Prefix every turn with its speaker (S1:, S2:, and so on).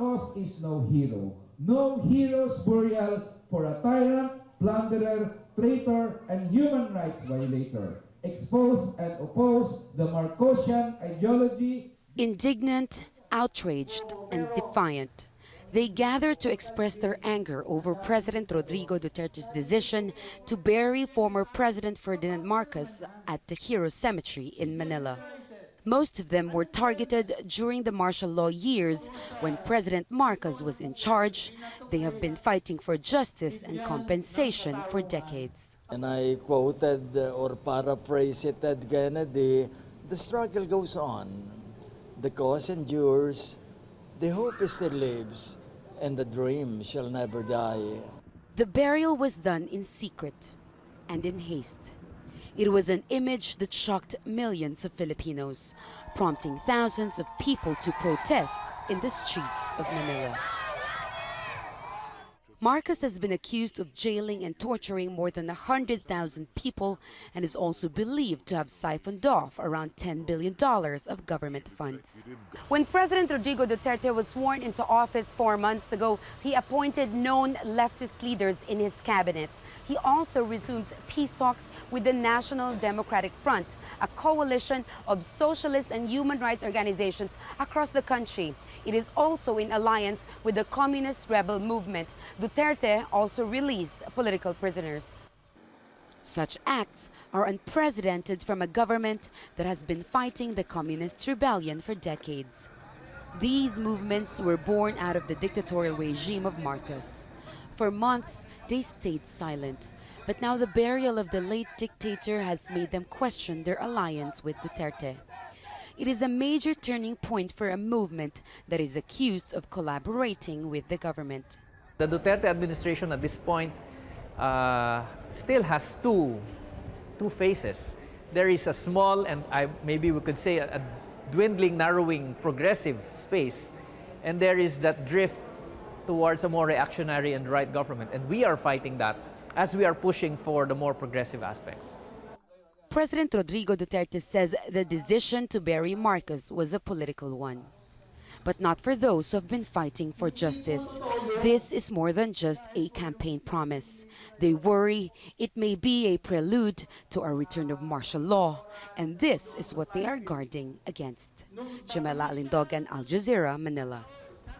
S1: Marcos is no hero. No hero's burial for a tyrant, plunderer, traitor, and human rights violator. Expose and oppose the Marcosian ideology.
S2: Indignant, outraged, and defiant, they gather to express their anger over President Rodrigo Duterte's decision to bury former President Ferdinand Marcos at the Heroes Cemetery in Manila. Most of them were targeted during the martial law years when President Marcos was in charge. They have been fighting for justice and compensation for decades.
S3: And I quoted or paraphrased Ted Kennedy, the struggle goes on, the cause endures, the hope still lives, and the dream shall never die.
S2: The burial was done in secret and in haste. It was an image that shocked millions of Filipinos, prompting thousands of people to protests in the streets of Manila. Marcos has been accused of jailing and torturing more than 100,000 people and is also believed to have siphoned off around $10 billion of government funds. When President Rodrigo Duterte was sworn into office 4 months ago, he appointed known leftist leaders in his cabinet. He also resumed peace talks with the National Democratic Front, a coalition of socialist and human rights organizations across the country. It is also in alliance with the communist rebel movement. Duterte also released political prisoners. Such acts are unprecedented from a government that has been fighting the communist rebellion for decades. These movements were born out of the dictatorial regime of Marcos. For months, they stayed silent, but now the burial of the late dictator has made them question their alliance with Duterte. It is a major turning point for a movement that is accused of collaborating with the government.
S4: The Duterte administration at this point still has two faces. There is a small and maybe we could say a dwindling, narrowing, progressive space, and there is that drift towards a more reactionary and right government. And we are fighting that as we are pushing for the more progressive aspects.
S2: President Rodrigo Duterte says the decision to bury Marcos was a political one, but not for those who have been fighting for justice. This is more than just a campaign promise. They worry it may be a prelude to a return of martial law, and this is what they are guarding against. Jamela, Alindogan, Jazeera, Manila.